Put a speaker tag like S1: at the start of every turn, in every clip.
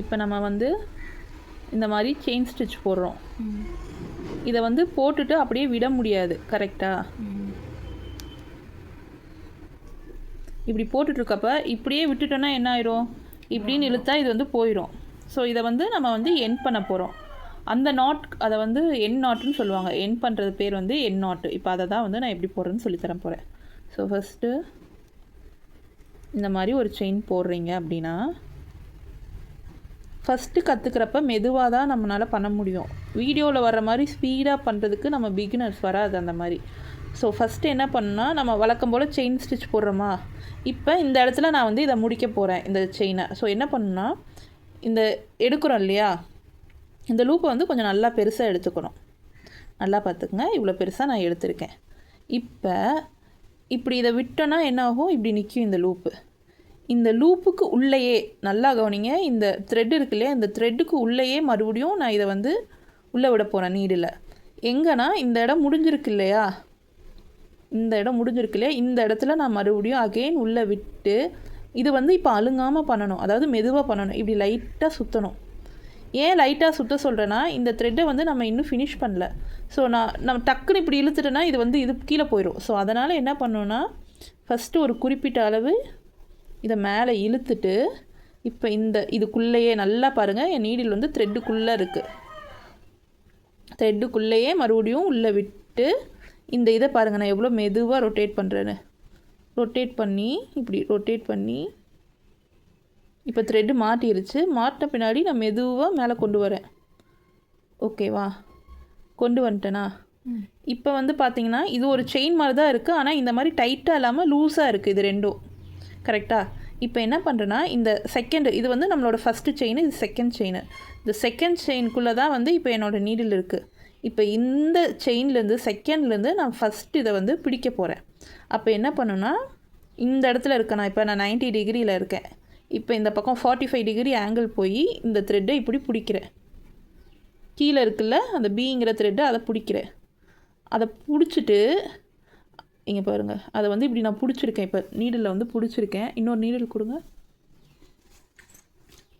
S1: இப்போ நம்ம வந்து இந்த மாதிரி செயின் ஸ்டிச் போடுறோம். இதை வந்து போட்டுட்டு அப்படியே விட முடியாது, கரெக்டாக? இப்படி போட்டுட்ருக்கப்ப இப்படியே விட்டுட்டோன்னா என்ன ஆயிரும், இப்படின்னு இழுத்தா இது வந்து போயிடும். ஸோ இதை வந்து நம்ம வந்து எண்ட் பண்ண போகிறோம். அந்த நாட் அதை வந்து எண்ட் நாட்டுன்னு சொல்லுவாங்க. எண்ட் பண்ணுறது பேர் வந்து எண்ட் நாட்டு. இப்போ அதை தான் வந்து நான் எப்படி போடுறேன்னு சொல்லித்தரேன் போகிறேன். ஸோ ஃபஸ்ட்டு இந்த மாதிரி ஒரு செயின் போடுறீங்க அப்படின்னா, ஃபஸ்ட்டு கற்றுக்கிறப்ப மெதுவாக தான் நம்மளால் பண்ண முடியும். வீடியோவில் வர்ற மாதிரி ஸ்பீடாக பண்ணுறதுக்கு நம்ம பிகினர்ஸ் வராது அந்த மாதிரி. ஸோ ஃபஸ்ட்டு என்ன பண்ணால், நம்ம வழக்கம் போல் செயின் ஸ்டிச் போடுறோமா, இப்போ இந்த இடத்துல நான் வந்து இதை முடிக்க போகிறேன், இந்த செயினை. ஸோ என்ன பண்ணுன்னா, இந்த எடுக்கிறோம் இல்லையா, இந்த லூப்பை வந்து கொஞ்சம் நல்லா பெருசாக எடுத்துக்கணும். நல்லா பார்த்துக்குங்க, இவ்வளோ பெருசாக நான் எடுத்திருக்கேன். இப்போ இப்படி இதை விட்டோன்னா என்ன ஆகும், இப்படி நிற்கும் இந்த லூப்பு. இந்த லூப்புக்கு உள்ளேயே நல்லா கவனிங்க, இந்த த்ரெட் இருக்கு இல்லையா, இந்த த்ரெட்டுக்கு உள்ளேயே மறுபடியும் நான் இதை வந்து உள்ளே விட போகிறேன் நீடில். எங்கன்னா இந்த இடம் முடிஞ்சிருக்கு இல்லையா, இந்த இடம் முடிஞ்சிருக்கு இல்லையா, இந்த இடத்துல நான் மறுபடியும் அகெயின் உள்ளே விட்டு, இது வந்து இப்போ அழுங்காமல் பண்ணணும், அதாவது மெதுவாக பண்ணணும். இப்படி லைட்டாக சுற்றணும். ஏன் லைட்டாக சுற்ற சொல்கிறேன்னா, இந்த த்ரெட்டை வந்து நம்ம இன்னும் ஃபினிஷ் பண்ணல. ஸோ நம்ம டக்குன்னு இப்படி இழுத்துட்டேன்னா இது வந்து இது கீழே போயிடும். ஸோ அதனால் என்ன பண்ணணுன்னா, ஃபஸ்ட்டு ஒரு குறிப்பிட்ட அளவு இதை மேலே இழுத்துட்டு, இப்போ இதுக்குள்ளேயே நல்லா பாருங்கள், என் நீடில் வந்து த்ரெட்டுக்குள்ளே இருக்குது. த்ரெட்டுக்குள்ளேயே மறுபடியும் உள்ளே விட்டு, இந்த இதை பாருங்கள் நான் எவ்வளோ மெதுவாக ரொட்டேட் பண்ணுறேன்னு. ரொட்டேட் பண்ணி இப்படி ரொட்டேட் பண்ணி, இப்போ த்ரெட்டு மாட்டிருச்சு. மாட்டின பின்னாடி நான் மெதுவாக மேலே கொண்டு வரேன். ஓகேவா, கொண்டு வந்துட்டேனா? இப்போ வந்து பார்த்திங்கன்னா இது ஒரு செயின் மாதிரி தான் இருக்குது, ஆனால் இந்த மாதிரி டைட்டாக இல்லாமல் லூஸாக இருக்குது இது ரெண்டும், கரெக்டாக? இப்போ என்ன பண்ணுறேன்னா, இந்த செகண்டு இது வந்து நம்மளோட ஃபஸ்ட்டு செயின், இது செகண்ட் செயின். இந்த செகண்ட் செயின்குள்ளே தான் வந்து இப்போ என்னோடய நீடில் இருக்குது. இப்போ இந்த செயின்லேருந்து செகண்ட்லேருந்து நான் ஃபஸ்ட்டு இதை வந்து பிடிக்க போகிறேன். அப்போ என்ன பண்ணுன்னா, இந்த இடத்துல இருக்கேன் நான், இப்போ நான் 90 டிகிரியில் இருக்கேன். இப்போ இந்த பக்கம் 45 டிகிரி ஆங்கிள் போய் இந்த த்ரெட்டை இப்படி பிடிக்கிறேன். கீழே இருக்குல்ல அந்த பிங்கிற த்ரெட்டை, அதை பிடிக்கிறேன். அதை பிடிச்சிட்டு இங்கே பாருங்கள், அதை வந்து இப்படி நான் பிடிச்சிருக்கேன். இப்போ நீடில் வந்து பிடிச்சிருக்கேன். இன்னொரு நீடில் கொடுங்க.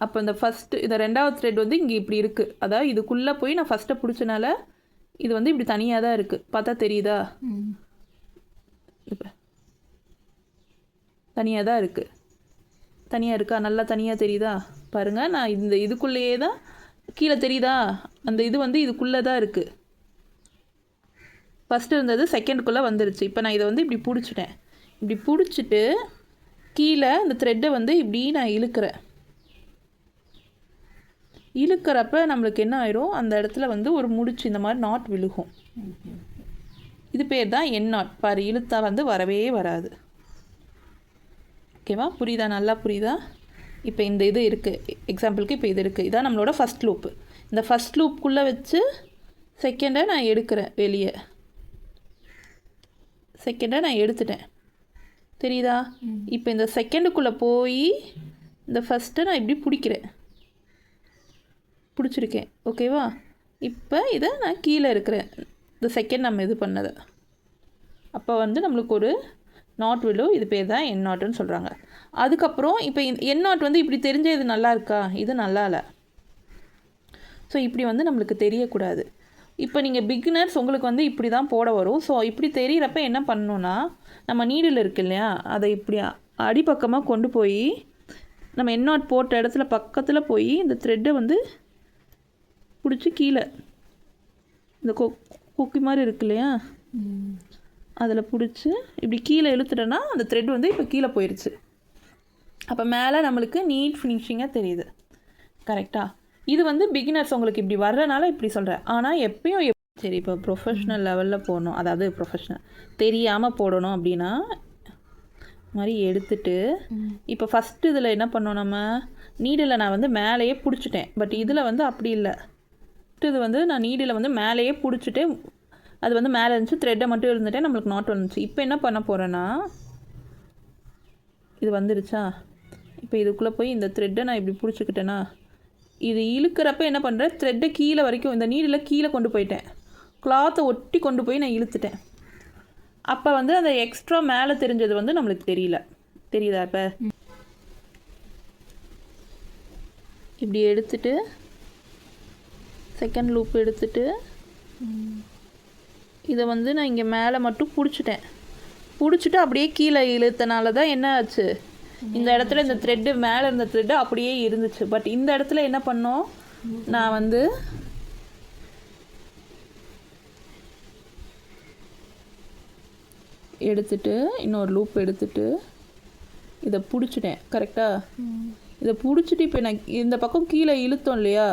S1: அப்போ இந்த ஃபஸ்ட்டு இந்த ரெண்டாவது த்ரெட் வந்து இங்கே இப்படி இருக்குது. அதாவது இதுக்குள்ளே போய் நான் ஃபஸ்ட்டை பிடிச்சனால இது வந்து இப்படி தனியாக தான் இருக்குது. பார்த்தா தெரியுதா? இப்போ தனியாக தான் இருக்குது. தனியாக இருக்கா? நல்லா தனியாக தெரியுதா? பாருங்கள், நான் இந்த இதுக்குள்ளேயே தான், கீழே தெரியுதா? அந்த இது வந்து இதுக்குள்ளே தான் இருக்குது. ஃபஸ்ட்டு இருந்தது செகண்டுக்குள்ளே வந்துருச்சு. இப்போ நான் இதை வந்து இப்படி பிடிச்சிட்டேன். இப்படி பிடிச்சிட்டு கீழே இந்த த்ரெட்டை வந்து இப்படி நான் இழுக்கிறேன். இழுக்கிறப்ப நம்மளுக்கு என்ன ஆயிரும், அந்த இடத்துல வந்து ஒரு முடிச்சு இந்த மாதிரி நாட் விழுகும். இது பேர் தான் என் நாட். பாரு, இழுத்தா வந்து வரவே வராது. ஓகேவா? புரியுதா? நல்லா புரியுதா? இப்போ இந்த இது இருக்குது, எக்ஸாம்பிளுக்கு இப்போ இது இருக்குது. இதான் நம்மளோட ஃபஸ்ட் லூப்பு. இந்த ஃபஸ்ட் லூப்புக்குள்ளே வச்சு செகண்டை நான் எடுக்கிறேன் வெளியே. செகண்டை நான் எடுத்துட்டேன், தெரியுதா? இப்போ இந்த செகண்டுக்குள்ளே போய் இந்த ஃபஸ்ட்டை நான் இப்படி பிடிக்கிறேன், பிடிச்சிருக்கேன். ஓகேவா? இப்போ இதை நான் கீழே இருக்கிறேன், இந்த செகண்ட் நம்ம இது பண்ணதை. அப்போ வந்து நம்மளுக்கு ஒரு நாட் விழும். இது பேர் தான் என் நாட்டுன்னு சொல்கிறாங்க. அதுக்கப்புறம் இப்போ என் நாட் வந்து இப்படி தெரிஞ்ச இது நல்லா இருக்கா? இது நல்லா இல்லை. ஸோ இப்படி வந்து நம்மளுக்கு தெரியக்கூடாது. இப்போ நீங்கள் பிகினர்ஸ், உங்களுக்கு வந்து இப்படி தான் போட வரும். ஸோ இப்படி தெரிகிறப்ப என்ன பண்ணணுன்னா, நம்ம நீடில் இருக்கு இல்லையா, அதை இப்படி அடிப்பக்கமாக கொண்டு போய் நம்ம என் நாட் போட்ட இடத்துல பக்கத்தில் போய் இந்த த்ரெட்டை வந்து பிடிச்சி கீழே இந்த கொக்கி மாதிரி இருக்கு இல்லையா, அதில் பிடிச்சி இப்படி கீழே இழுத்துட்டேன்னா அந்த த்ரெட் வந்து இப்போ கீழே போயிடுச்சு. அப்போ மேலே நம்மளுக்கு நீட் ஃபினிஷிங்காக தெரியுது, கரெக்டாக? இது வந்து பிகினர்ஸ் உங்களுக்கு இப்படி வர்றனால இப்படி சொல்கிறேன். ஆனால் எப்பயும் சரி, இப்போ ப்ரொஃபஷ்னல் லெவலில் போடணும், அதாவது ப்ரொஃபஷ்னல் தெரியாமல் போடணும் அப்படின்னா மாதிரி எடுத்துட்டு, இப்போ ஃபஸ்ட்டு இதில் என்ன பண்ணோம், நம்ம நீடில் நான் வந்து மேலேயே பிடிச்சிட்டேன். பட் இதில் வந்து அப்படி இல்லை. இது வந்து நான் நீடில் வந்து மேலேயே பிடிச்சிட்டு, அது வந்து மேலே இருந்துச்சு, த்ரெட்டை மட்டும் இருந்துட்டேன், நம்மளுக்கு நாட் வந்துச்சு. இப்போ என்ன பண்ண போகிறேன்னா, இது வந்துருச்சா, இப்போ இதுக்குள்ளே போய் இந்த த்ரெட்டை நான் இப்படி பிடிச்சிக்கிட்டேன்னா, இது இழுக்கிறப்ப என்ன பண்ணுறேன், த்ரெட்டை கீழே வரைக்கும் இந்த நீடில் கீழே கொண்டு போயிட்டேன், கிளாத்தை ஒட்டி கொண்டு போய் நான் இழுத்துட்டேன். அப்போ வந்து அந்த எக்ஸ்ட்ரா மேலே தெரிஞ்சது வந்து நம்மளுக்கு தெரியல. தெரியுதா? இப்போ இப்படி எடுத்துட்டு செகண்ட் லூப் எடுத்துட்டு இதை வந்து நான் இங்கே மேலே மட்டும் பிடிச்சிட்டு அப்படியே கீழே இழுத்தனால தான் என்ன ஆச்சு, இந்த இடத்துல இந்த த்ரெட்டு மேலே இருந்த த்ரெட்டு அப்படியே இருந்துச்சு. பட் இந்த இடத்துல என்ன பண்ணோம், நான் வந்து எடுத்துட்டு இன்னொரு லூப் எடுத்துட்டு இதை பிடிச்சிட்டேன். கரெக்டாக இதை பிடிச்சிட்டு இப்போ நான் இந்த பக்கம் கீழே இழுத்தோம் இல்லையா,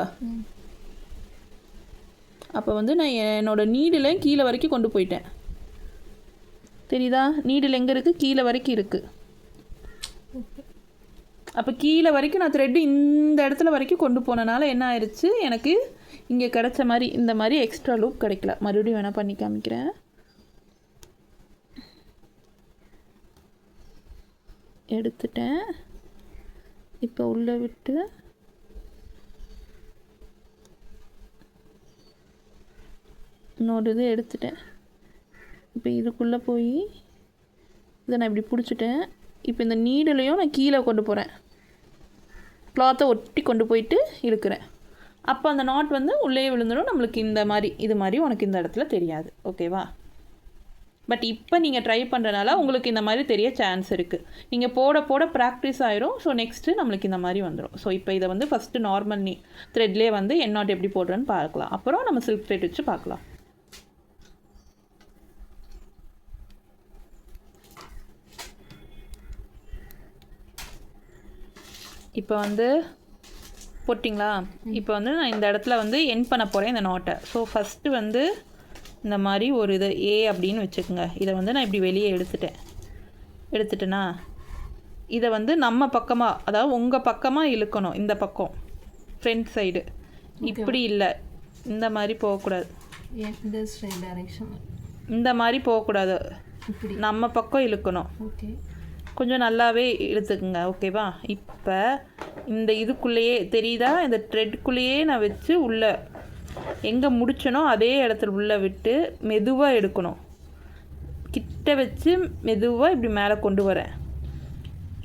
S1: அப்போ வந்து நான் என்னோடய நீடில் கீழே வரைக்கும் கொண்டு போயிட்டேன். தெரியுதா, நீடில் எங்கே இருக்குது, கீழே வரைக்கும் இருக்குது. அப்போ கீழே வரைக்கும் நான் த்ரெட்டு இந்த இடத்துல வரைக்கும் கொண்டு போனனால என்ன ஆயிடுச்சு, எனக்கு இங்கே கிடச்ச மாதிரி இந்த மாதிரி எக்ஸ்ட்ரா லூப் கிடைக்கல. மறுபடியும் வேணால் பண்ணி காமிக்கிறேன். எடுத்துட்டேன். இப்போ உள்ளே விட்டு இன்னொரு இது எடுத்துட்டேன். இப்போ இதுக்குள்ளே போய் இதை நான் இப்படி பிடிச்சிட்டேன். இப்போ இந்த நீடலையும் நான் கீழே கொண்டு போகிறேன், கிளாத்தை ஒட்டி கொண்டு போயிட்டு இழுக்கிறேன். அப்போ அந்த நாட் வந்து உள்ளே விழுந்துடும். நம்மளுக்கு இந்த மாதிரி இது மாதிரி உனக்கு இந்த இடத்துல தெரியாது. ஓகேவா? பட் இப்போ நீங்கள் ட்ரை பண்ணுறனால உங்களுக்கு இந்த மாதிரி தெரிய சான்ஸ் இருக்குது. நீங்கள் போட போட ப்ராக்டிஸ் ஆயிரும். ஸோ நெக்ஸ்ட்டு நம்மளுக்கு இந்த மாதிரி வந்துடும். ஸோ இப்போ இதை வந்து ஃபஸ்ட்டு நார்மல் த்ரெட்லேயே வந்து என் நாட் எப்படி போடுறேன்னு பார்க்கலாம். அப்புறம் நம்ம சில்க் த்ரெட் வச்சு பார்க்கலாம். இப்போ வந்து போட்டிங்களா, இப்போ வந்து நான் இந்த இடத்துல வந்து என் பண்ண போகிறேன் இந்த நாட்டை. ஸோ ஃபஸ்ட்டு வந்து இந்த மாதிரி ஒரு இது ஏ அப்படின்னு வச்சுக்கோங்க. இதை வந்து நான் இப்படி வெளியே எடுத்துட்டேன்னா இதை வந்து நம்ம பக்கமாக, அதாவது உங்கள் பக்கமாக இழுக்கணும். இந்த பக்கம் ஃப்ரண்ட் சைடு இப்படி இல்லை, இந்த மாதிரி போகக்கூடாது. இந்த மாதிரி போகக்கூடாது, நம்ம பக்கம் இழுக்கணும். கொஞ்சம் நல்லாவே இழுத்துக்குங்க. ஓகேவா? இப்போ இந்த இதுக்குள்ளேயே தெரியுதா, இந்த த்ரெட்குள்ளேயே நான் வச்சு உள்ளே எங்கே முடிச்சனோ அதே இடத்துல உள்ளே விட்டு மெதுவாக எடுக்கணும். கிட்ட வச்சு மெதுவாக இப்படி மேலே கொண்டு வரேன்.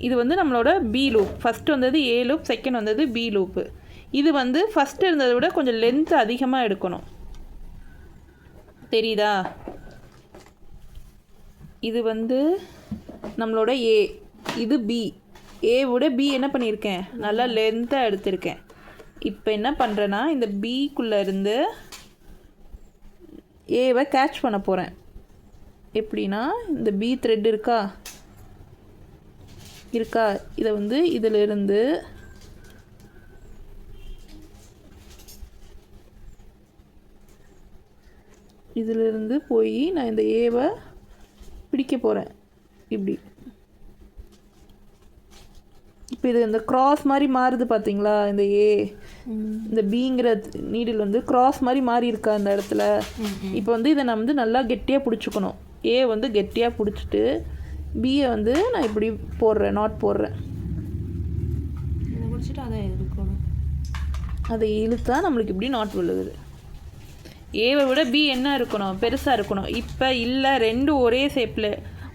S1: இது வந்து நம்மளோட பி லூப். ஃபஸ்ட்டு வந்தது ஏ லூப், செகண்ட் வந்தது பி லூப்பு. இது வந்து ஃபஸ்ட்டு இருந்ததை விட கொஞ்சம் லென்த்து அதிகமாக எடுக்கணும். தெரியுதா? இது வந்து நம்மளோட ஏ, இது பி. ஏவோட பி என்ன பண்ணியிருக்கேன், நல்லா லென்த்தாக எடுத்திருக்கேன். இப்போ என்ன பண்ணுறேன்னா இந்த பிக்குள்ளே இருந்து ஏவை கேட்ச் பண்ண போகிறேன். எப்படின்னா இந்த பி த்ரெட் இருக்கா, இதை வந்து இதிலிருந்து போய் நான் இந்த ஏவை பிடிக்க போகிறேன். இப்படி இப்போ இது இந்த கிராஸ் மாதிரி மாறுது பார்த்தீங்களா, இந்த ஏ இந்த பிங்கிற நீடில் வந்து கிராஸ் மாதிரி மாறி இருக்கா இந்த இடத்துல. இப்போ வந்து இதை நான் வந்து நல்லா கெட்டியாக பிடிச்சிக்கணும். ஏ வந்து கெட்டியாக பிடிச்சிட்டு பியை வந்து நான் இப்படி போடுறேன், நாட் போடுறேன். அதை இழுத்தா நம்மளுக்கு இப்படி நாட் விழுகுது. ஏவை விட பி என்ன இருக்கணும், பெருசாக இருக்கணும். இப்போ இல்லை, ரெண்டும் ஒரே ஷேப்பில்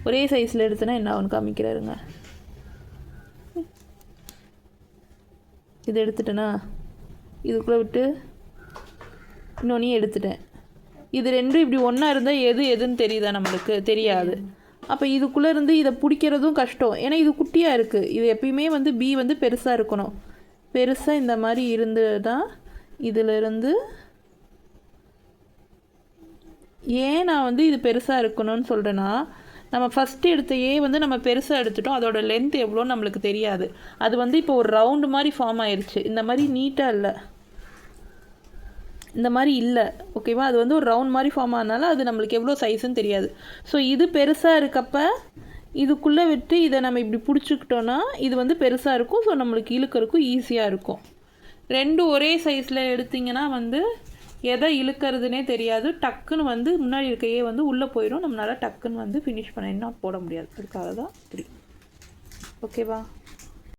S1: ஒரே சைஸில் எடுத்தேன்னா என்ன ஆகுன்னு காமிக்கிறாருங்க. இதை எடுத்துட்டேன்னா இதுக்குள்ளே விட்டு இன்னொன்னையும் எடுத்துட்டேன். இது ரெண்டும் இப்படி ஒன்றா இருந்தால் எதுன்னு தெரியுதா, நம்மளுக்கு தெரியாது. அப்போ இதுக்குள்ளே இருந்து இதை பிடிக்கிறதும் கஷ்டம். ஏன்னா இது குட்டியாக இருக்குது. இது எப்பயுமே வந்து பி வந்து பெருசாக இருக்கணும். பெருசாக இந்த மாதிரி இருந்து தான் இதிலிருந்து ஏன் நான் வந்து இது பெருசாக இருக்கணும்னு சொல்கிறேன்னா, நம்ம ஃபஸ்ட்டு எடுத்த ஏ வந்து நம்ம பெருசாக எடுத்துட்டோம். அதோட லென்த் எவ்வளோன்னு நம்மளுக்கு தெரியாது. அது வந்து இப்போ ஒரு ரவுண்டு மாதிரி ஃபார்ம் ஆயிடுச்சு. இந்த மாதிரி நீட்டாக இல்லை, இந்த மாதிரி இல்லை. ஓகேவா? அது வந்து ஒரு ரவுண்ட் மாதிரி ஃபார்ம் ஆனால அது நம்மளுக்கு எவ்வளோ சைஸுன்னு தெரியாது. ஸோ இது பெருசாக இருக்கப்போ இதுக்குள்ளே விட்டு இதை நம்ம இப்படி பிடிச்சிக்கிட்டோன்னா இது வந்து பெருசாக இருக்கும். ஸோ நம்மளுக்கு இழுக்கிறதுக்கும் ஈஸியாக இருக்கும். ரெண்டும் ஒரே சைஸில் எடுத்திங்கன்னா வந்து எதை இழுக்கிறதுனே தெரியாது. டக்குன்னு வந்து முன்னாடி இருக்கையே வந்து உள்ளே போயிடும். நம்மளால் டக்குன்னு வந்து ஃபினிஷ் பண்ண நாட் போட முடியாது. அதுக்காக தான் இப்படி. ஓகேவா?